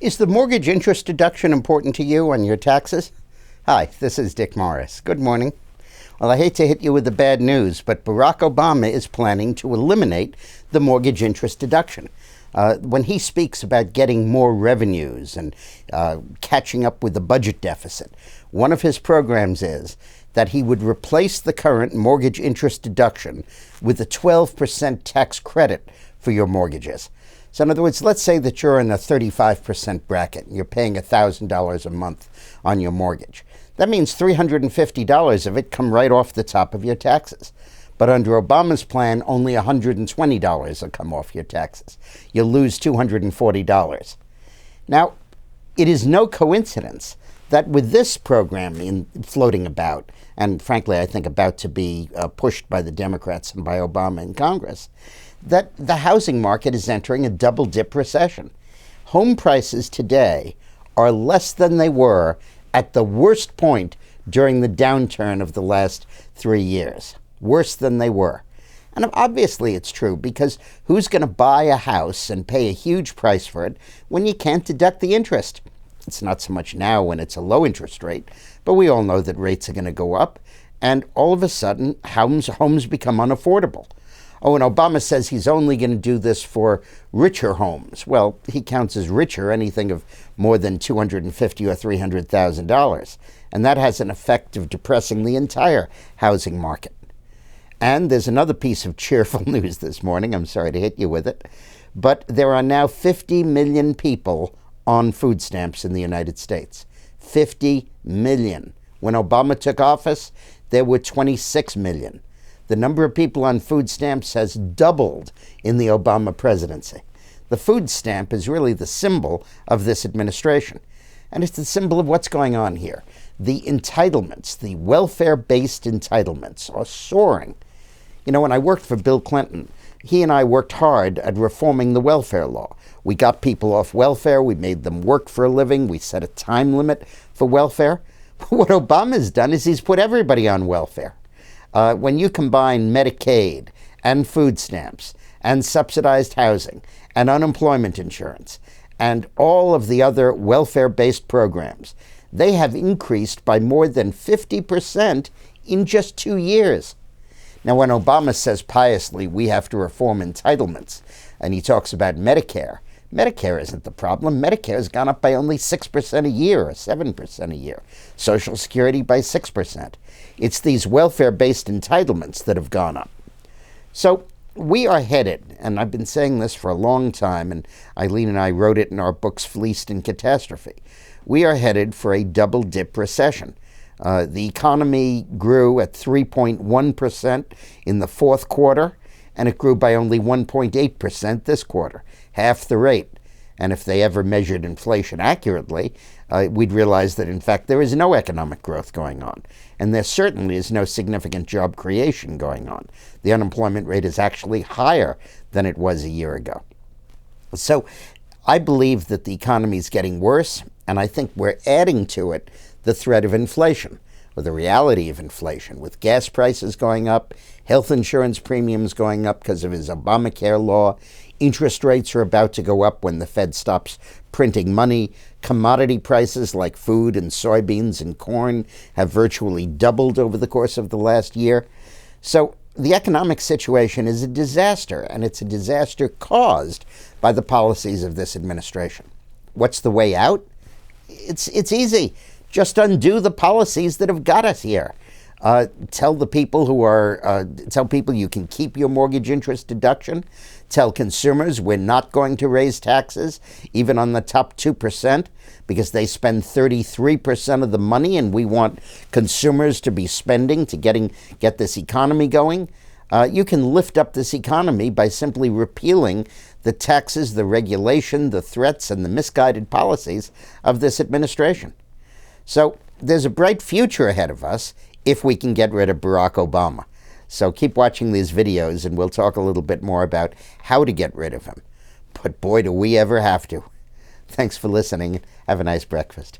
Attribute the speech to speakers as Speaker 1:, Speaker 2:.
Speaker 1: Is the mortgage interest deduction important to you on your taxes? Hi, this is Dick Morris. Good morning. Well, I hate to hit you with the bad news, but Barack Obama is planning to eliminate the mortgage interest deduction. When he speaks about getting more revenues and catching up with the budget deficit, one of his programs is that he would replace the current mortgage interest deduction with a 12% tax credit for your mortgages. So in other words, let's say that you're in a 35% bracket and you're paying $1,000 a month on your mortgage. That means $350 of it come right off the top of your taxes. But under Obama's plan, only $120 will come off your taxes. You'll lose $240. Now, it is no coincidence that with this program floating about, and frankly, I think about to be pushed by the Democrats and by Obama in Congress, that the housing market is entering a double-dip recession. Home prices today are less than they were at the worst point during the downturn of the last 3 years. Worse than they were. And obviously it's true, because who's going to buy a house and pay a huge price for it when you can't deduct the interest? It's not so much now when it's a low interest rate, but we all know that rates are going to go up, and all of a sudden homes become unaffordable. Oh, and Obama says he's only going to do this for richer homes. Well, he counts as richer anything of more than $250,000 or $300,000, and that has an effect of depressing the entire housing market. And there's another piece of cheerful news this morning. I'm sorry to hit you with it, but there are now 50 million people on food stamps in the United States. 50 million. When Obama took office, there were 26 million. The number of people on food stamps has doubled in the Obama presidency. The food stamp is really the symbol of this administration. And it's the symbol of what's going on here. The entitlements, the welfare-based entitlements are soaring. You know, when I worked for Bill Clinton, he and I worked hard at reforming the welfare law. We got people off welfare. We made them work for a living. We set a time limit for welfare. What Obama's done is he's put everybody on welfare. When you combine Medicaid and food stamps and subsidized housing and unemployment insurance and all of the other welfare-based programs, they have increased by more than 50% in just 2 years. Now, when Obama says piously we have to reform entitlements, and he talks about Medicare, Medicare isn't the problem. Medicare has gone up by only 6% a year or 7% a year. Social Security by 6%. It's these welfare-based entitlements that have gone up. So we are headed, and I've been saying this for a long time, and Eileen and I wrote it in our books Fleeced in Catastrophe. We are headed for a double-dip recession. The economy grew at 3.1% in the fourth quarter, and it grew by only 1.8% this quarter, half the rate. And if they ever measured inflation accurately, we'd realize that, in fact, there is no economic growth going on. And there certainly is no significant job creation going on. The unemployment rate is actually higher than it was a year ago. So I believe that the economy is getting worse, and I think we're adding to it the threat of inflation, or the reality of inflation, with gas prices going up, health insurance premiums going up because of his Obamacare law. Interest rates are about to go up when the Fed stops printing money. Commodity prices like food and soybeans and corn have virtually doubled over the course of the last year. So the economic situation is a disaster, and it's a disaster caused by the policies of this administration. What's the way out? It's easy. Just undo the policies that have got us here. Tell people you can keep your mortgage interest deduction. Tell consumers we're not going to raise taxes, even on the top 2%, because they spend 33% of the money, and we want consumers to be spending to get this economy going. You can lift up this economy by simply repealing the taxes, the regulation, the threats, and the misguided policies of this administration. So there's a bright future ahead of us if we can get rid of Barack Obama. So keep watching these videos, and we'll talk a little bit more about how to get rid of him. But boy, do we ever have to. Thanks for listening. Have a nice breakfast.